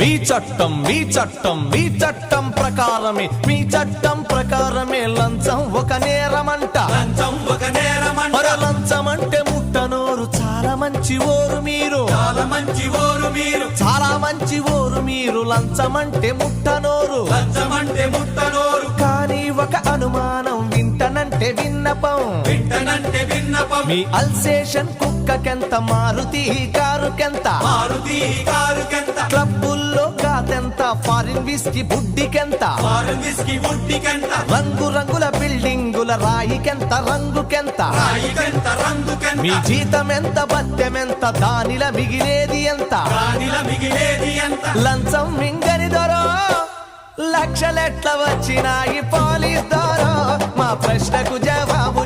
మీ చట్టం మీ చట్టం మీ చట్టం ప్రకారమే మీ చట్టం ప్రకారమే లంచం ఒక నేరమంట లంచం ఒక నేరమంట మరో లంచం అంటే ముట్టనోరు చాలా మంచి ఓరు మీరు చాలా మంచి ఓరు మీరు చాలా మంచి ఓరు మీరు లంచం అంటే ముట్టనోరు లంచం అంటే ముట్టనోరు కానీ ఒక అనుమానం వింటనంటే విన్నపం వింటనంటే విన్నపం మీ అల్సేషన్ కుక్కకెంత మారుతి కారుకెంత మారుతి కారుకెంత క్లబ్బుల్లో కాదెంత ఫారిన్ విస్కీ బుడ్డికెంత ఫారెన్ విస్కీ బుట్టికెంత రంగు రంగుల బిల్డింగుల రాయికెంత రంగుకెంత రాయికెంత రంగుకెంత మీ జీతం ఎంత బత్తెమెంత దానిల మిగిలేది ఎంత రాణిల మిగిలేది ఎంత లంచం మింగని దొరో లక్షలెట్ల వచ్చినాయి పోలీస్ దొరో మా ప్రశ్నకు జవాబు